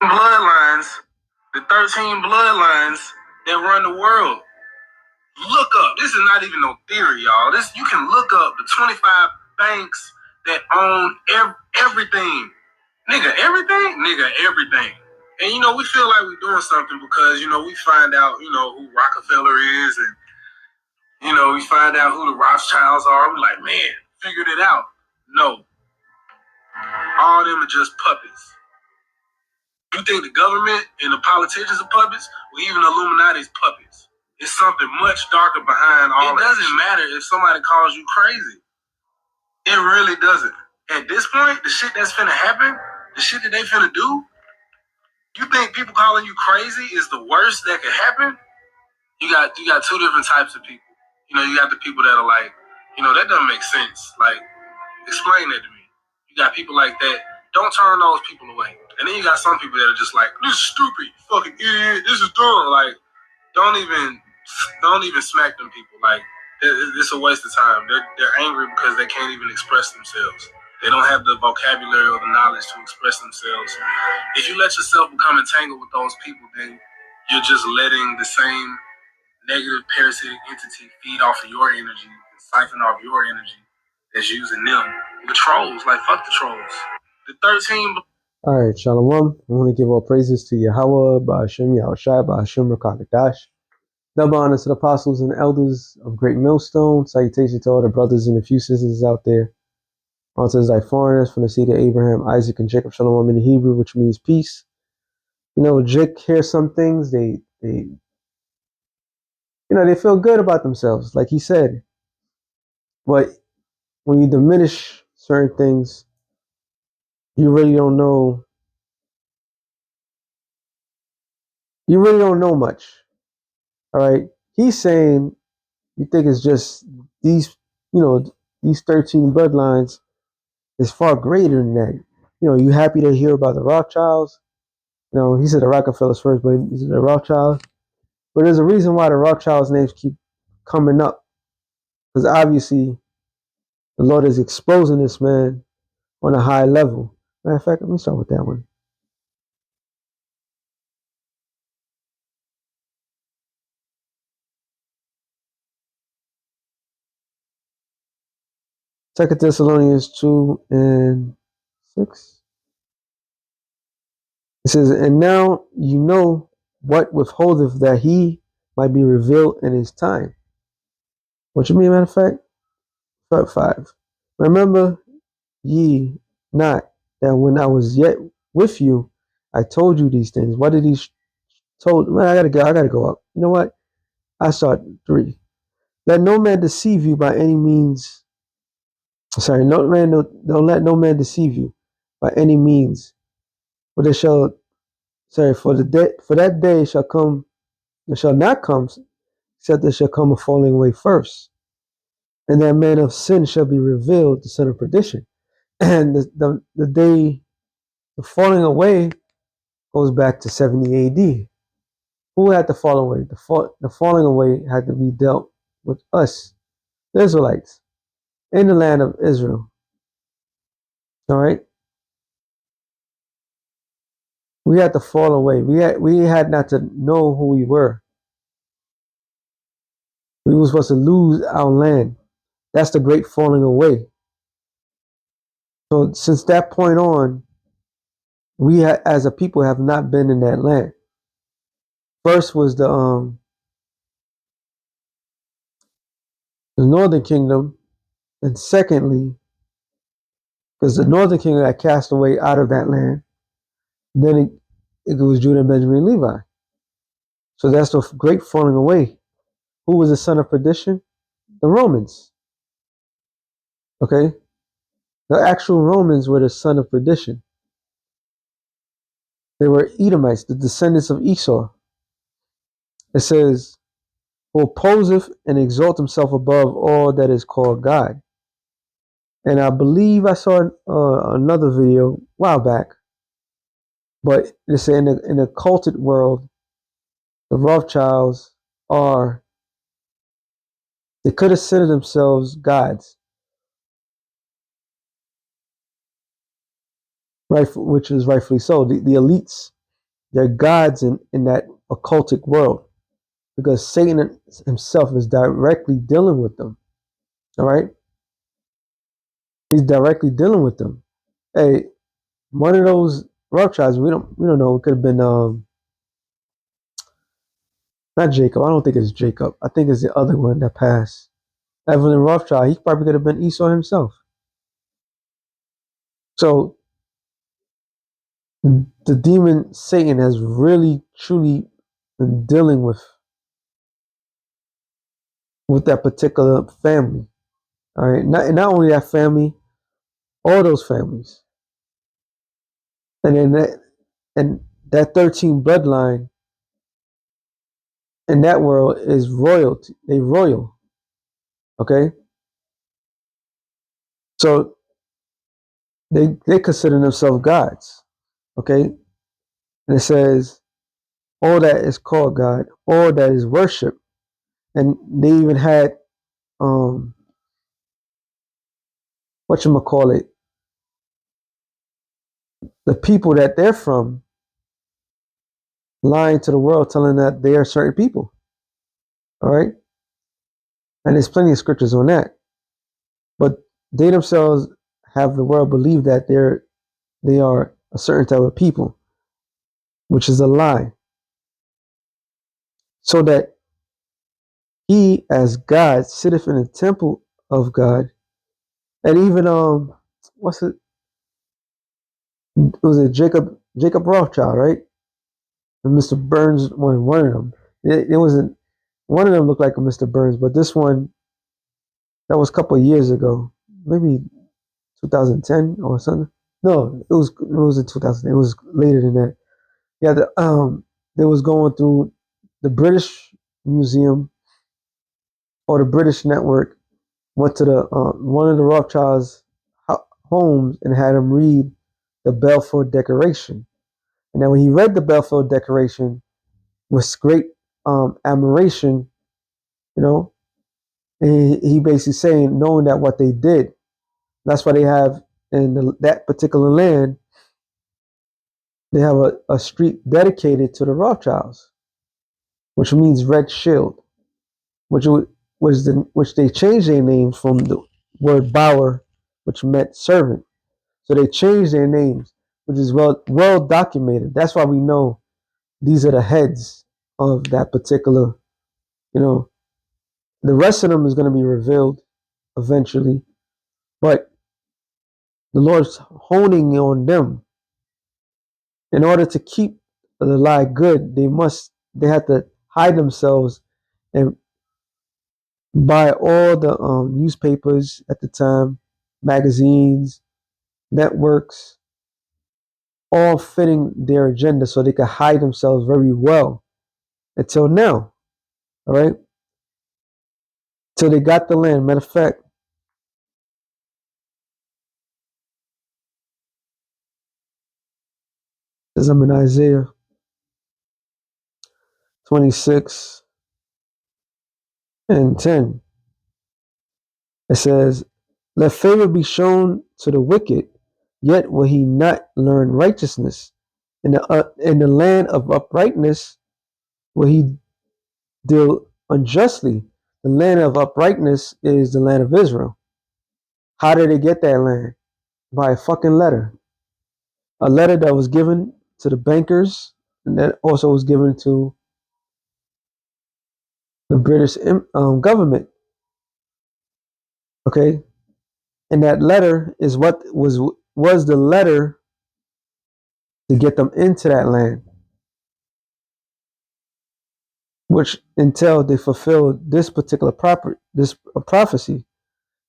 bloodlines, the 13 bloodlines that run the world. Look up. This is not even no theory, y'all. This you can look up the 25 banks that own everything. Nigga, everything? Nigga, everything. And we feel like we're doing something because, we find out, who Rockefeller is and we find out who the Rothschilds are. We're like, man, figured it out. No. All of them are just puppets. You think the government and the politicians are puppets? Well, even the Illuminati's puppets. It's something much darker behind all that. It doesn't matter if somebody calls you crazy. It really doesn't. At this point, the shit that's finna happen, the shit that they finna do, you think people calling you crazy is the worst that could happen? You got two different types of people. You got the people that are like, that doesn't make sense. Like, explain that to me. You got people like that. Don't turn those people away. And then you got some people that are just like, this is stupid, you fucking idiot, this is dumb. Like, don't even smack them people. Like, it's a waste of time. They're angry because they can't even express themselves. They don't have the vocabulary or the knowledge to express themselves. If you let yourself become entangled with those people, then you're just letting the same negative parasitic entity feed off of your energy and siphon off your energy that's using them. The trolls, like fuck the trolls. The 13. All right, Shalom. I want to give all praises to Yahweh, Ba'ashem, Yahushai, Ba'ashem, Rakakadash. Double honor to the apostles and elders of Great Millstone. Salutation to all the brothers and a few sisters out there. Unto thy foreigners from the seed of Abraham, Isaac, and Jacob. Shalom in the Hebrew, which means peace. Jake hears some things, they feel good about themselves, like he said. But when you diminish certain things, you really don't know. You really don't know much. All right. He's saying you think it's just these 13 bloodlines is far greater than that. You happy to hear about the Rothschilds? He said the Rockefellers first, but he said the Rothschilds. But there's a reason why the Rothschilds' names keep coming up. Because obviously the Lord is exposing this man on a high level. Matter of fact, let me start with that one. Second Thessalonians 2 and 6. It says, and now you know what withholdeth that he might be revealed in his time. What you mean, matter of fact? 5. Remember ye not that when I was yet with you, I told you these things. What did he told? Man, I gotta go up. You know what? I start 3. Let no man deceive you by any means. Sorry, don't let no man deceive you by any means. For that day shall come, there shall not come, except there shall come a falling away first. And that man of sin shall be revealed, the son of perdition. And the day, the falling away goes back to 70 AD. Who had to fall away? The falling away had to be dealt with us, the Israelites, in the land of Israel. All right? We had to fall away. We had not to know who we were. We were supposed to lose our land. That's the great falling away. So since that point on, we as a people have not been in that land. First was the northern kingdom, and secondly, because the northern kingdom got cast away out of that land, then it was Judah, Benjamin, and Levi. So that's the great falling away. Who was the son of perdition? The Romans. Okay? The actual Romans were the son of perdition. They were Edomites, the descendants of Esau. It says, who opposeth and exalt himself above all that is called God. And I believe I saw another video a while back, but they say in the occulted world, the Rothschilds they could consider themselves gods, right? Which is rightfully so. The elites They're gods in that occultic world because Satan himself is directly dealing with them. All right, he's directly dealing with them. Hey, one of those Rothschilds, we don't know. It could have been not Jacob. I don't think it's Jacob. I think it's the other one that passed. Evelyn Rothschild. He probably could have been Esau himself. So the demon Satan has really truly been dealing with that particular family. All right, not only that family, all those families, and then that 13 bloodline in that world is royalty. They royal. Okay, so they consider themselves gods. Okay, and it says all that is called God, all that is worship, and they even had whatchamacallit, the people that they're from lying to the world, telling that they are certain people. All right, and there's plenty of scriptures on that, but they themselves have the world believe that they are a certain type of people, which is a lie. So that he, as God, sitteth in the temple of God, and even what's it? Was it Jacob Rothschild, right? And Mr. Burns, one of them. It wasn't one of them looked like a Mr. Burns, but this one that was a couple of years ago, maybe 2010 or something. No, it was in 2000. It was later than that. Yeah, they was going through the British Museum or the British Network. Went to the one of the Rothschilds' homes and had him read the Balfour Declaration. And then when he read the Balfour Declaration with great admiration, you know, he basically saying, knowing that what they did, that's why they have in that particular land, they have a street dedicated to the Rothschilds, which means Red Shield, which which they changed their name from the word Bauer, which meant servant. So they changed their names, which is well documented. That's why we know these are the heads of that particular, you know, the rest of them is going to be revealed eventually, but the Lord's honing on them. In order to keep the lie good, they have to hide themselves and buy all the newspapers at the time, magazines, networks, all fitting their agenda so they could hide themselves very well until now. All right. Till they got the land. Matter of fact, as I'm in Isaiah 26 and 10, it says, let favor be shown to the wicked, yet will he not learn righteousness. In the land of uprightness will he deal unjustly. The land of uprightness is the land of Israel. How did they get that land? By a fucking letter. A letter that was given to the bankers and that also was given to the British government. Okay, and that letter is what was the letter to get them into that land, which until they fulfilled this particular this prophecy.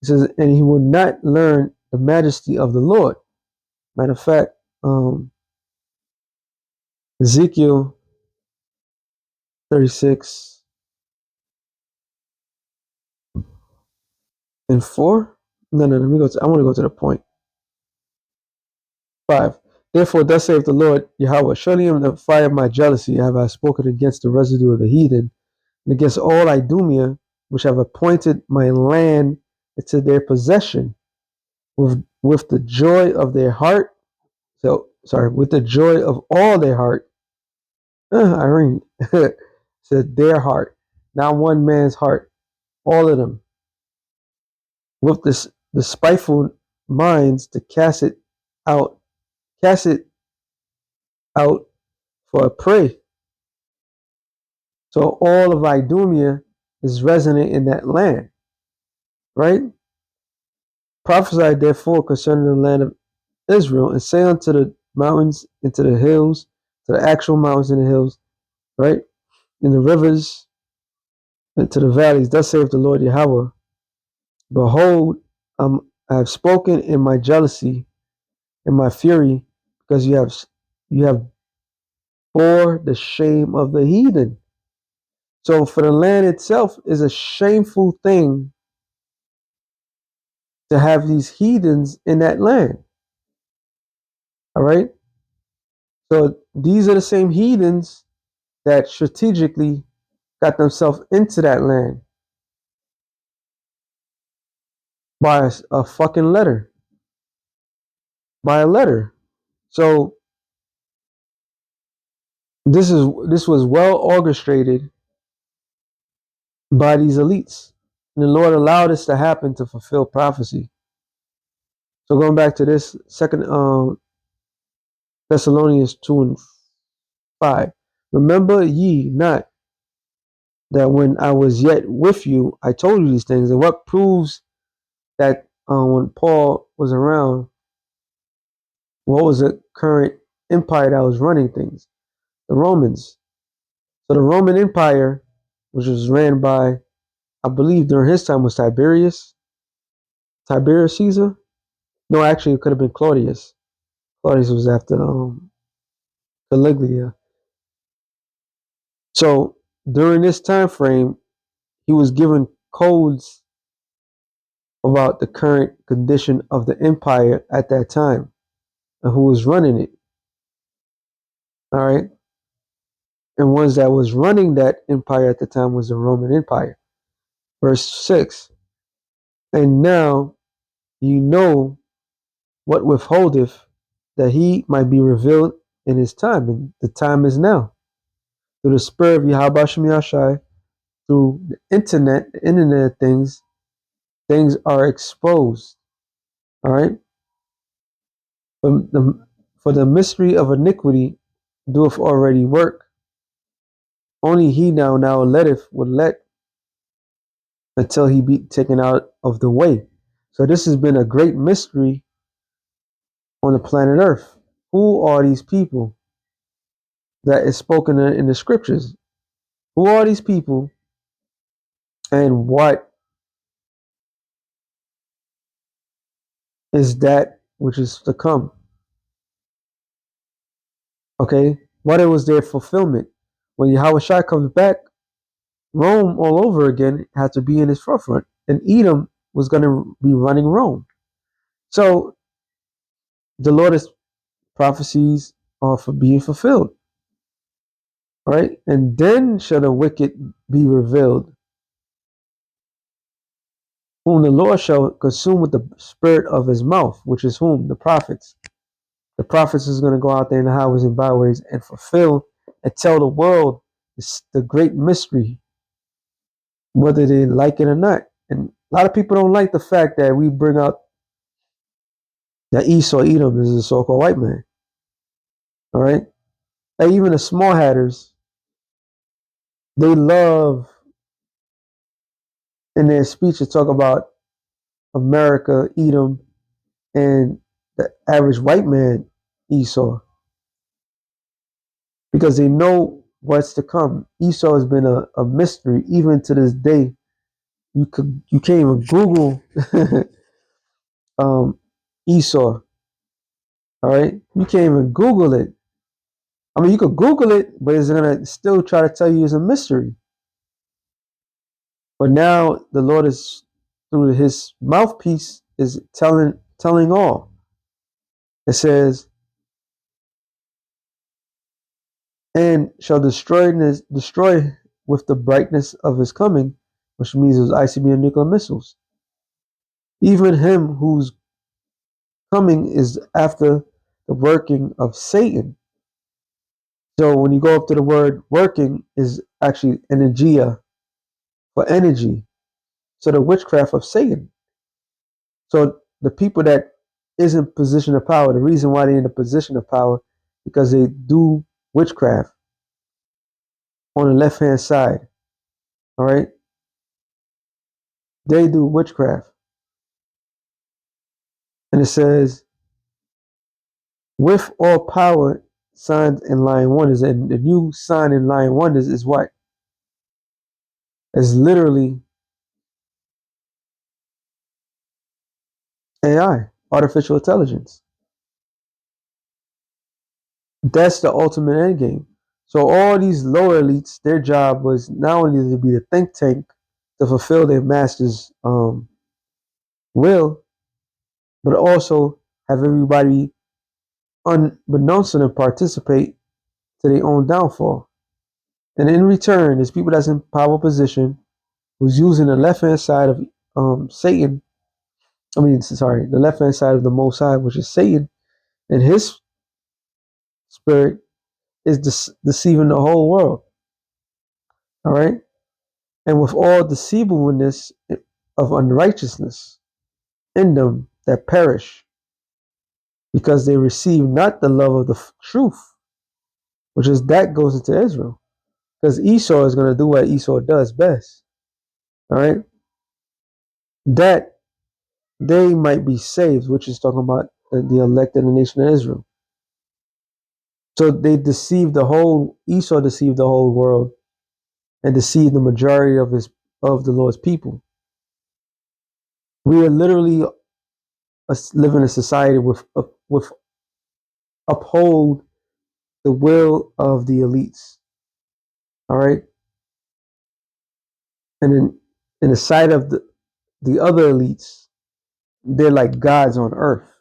He says, and he will not learn the majesty of the Lord. Matter of fact, Ezekiel 36 and 4. No, let me go to, I want to go to the point. 5. Therefore, thus saith the Lord Yahweh, surely in the fire of my jealousy have I spoken against the residue of the heathen, and against all Idumea, which have appointed my land into their possession, with the joy of their heart. So, sorry, with the joy of all their heart, Irene said their heart, not one man's heart, all of them, with this the spiteful minds to out, cast it out for a prey. So all of Idumea is resonant in that land, right? Prophesy therefore concerning the land of Israel, and say unto the mountains and to the hills, to the actual mountains and the hills, right? In the rivers and to the valleys, thus saith the Lord Yahweh, behold, I have spoken in my jealousy and my fury, because you have bore the shame of the heathen. So for the land itself is a shameful thing to have these heathens in that land. All right. So these are the same heathens that strategically got themselves into that land by a fucking letter, by a letter. So this was well orchestrated by these elites. And the Lord allowed this to happen to fulfill prophecy. So going back to this second Thessalonians 2:5. Remember ye not that when I was yet with you, I told you these things. And what proves that when Paul was around, what was the current empire that was running things? The Romans. So the Roman Empire, which was ran by, I believe during his time was Tiberius Caesar. No, actually, it could have been Claudius. Claudius was after Caligula. So during this time frame, he was given codes about the current condition of the empire at that time and who was running it. All right. And ones that was running that empire at the time was the Roman Empire. Verse 6. And now you know what withholdeth that he might be revealed in his time. And the time is now. Through the spirit of Yahweh Shem Yashai, through the internet of things are exposed. All right. For the mystery of iniquity doeth already work. Only he now would let until he be taken out of the way. So this has been a great mystery on the planet Earth. Who are these people that is spoken in the scriptures? Who are these people, and what is that which is to come? Okay, what it was their fulfillment. When Yahweh Shai comes back, Rome all over again had to be in his forefront, and Edom was going to be running Rome. So the Lord's prophecies are for being fulfilled, right? And then shall the wicked be revealed, whom the Lord shall consume with the spirit of his mouth, which is whom? The prophets. The prophets is going to go out there in the highways and byways and fulfill and tell the world the great mystery, whether they like it or not. And a lot of people don't like the fact that we bring out that Esau Edom is a so-called white man. All right. And even the small hatters, they love in their speech to talk about America, Edom, and the average white man, Esau, because they know what's to come. Esau has been a mystery even to this day. You can't even Google Esau. All right, you can't even Google it. I mean, you could Google it, but it's gonna still try to tell you it's a mystery. But now the Lord is through his mouthpiece is telling all. It says, and shall destroy with the brightness of his coming, which means it was ICBM and nuclear missiles. Even him whose coming is after the working of Satan. So when you go up to the word working is actually energia for energy. So the witchcraft of Satan. So the people that is in position of power, the reason why they're in a position of power, because they do witchcraft on the left hand side. All right. They do witchcraft. And it says, with all power, signs and lying wonders. And the new sign in lying wonders is what? It's literally AI, artificial intelligence. That's the ultimate end game. So all these lower elites, their job was not only to be a think tank to fulfill their master's will, but also have everybody unbeknownst to them participate to their own downfall. And in return, there's people that's in power position who's using the left hand side of Satan. I mean, sorry, the left hand side of the Most High, which is Satan, and his spirit is deceiving the whole world. All right, and with all deceivableness of unrighteousness in them that perish, because they receive not the love of the truth, which is that goes into Israel. Because Esau is going to do what Esau does best. All right, that they might be saved, which is talking about the elect in the nation of Israel. So they deceived Esau deceived the whole world and deceived the majority of the Lord's people. We are literally living in a society with uphold the will of the elites. All right. And in the sight of the other elites, they're like gods on earth.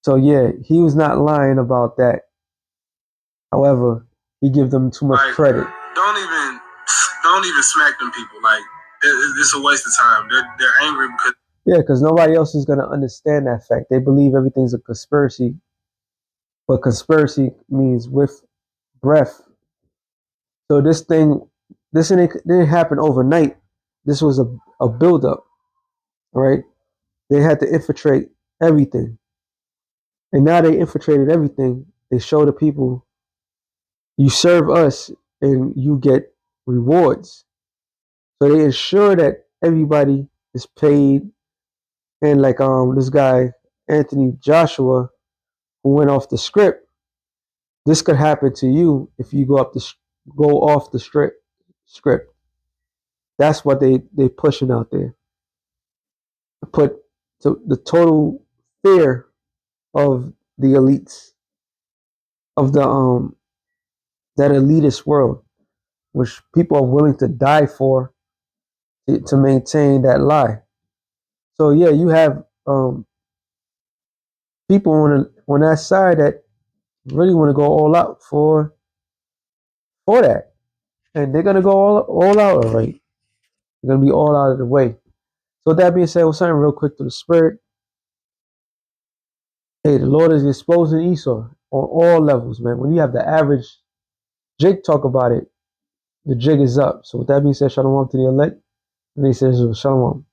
So yeah, he was not lying about that. However, he gives them too much credit. Don't even smack them people. Like it's a waste of time. They're angry because because nobody else is gonna understand that fact. They believe everything's a conspiracy, but conspiracy means with breath. So this didn't happen overnight. This was a buildup, right? They had to infiltrate everything. And now they infiltrated everything. They show the people, you serve us and you get rewards. So they ensure that everybody is paid. And like this guy, Anthony Joshua, who went off the script, this could happen to you if you go off the script. That's what they pushing out there. Put the total fear of the elites of the that elitist world, which people are willing to die for to maintain that lie. So yeah, you have people on that side that really want to go all out for that, and they're gonna go all out. All right, they're gonna be all out of the way. So with that being said, we're something real quick to the spirit. Hey, the Lord is exposing Esau on all levels, man. When you have the average jig talk about it, the jig is up. So with that being said, shalom to the elect. And he says, shalom.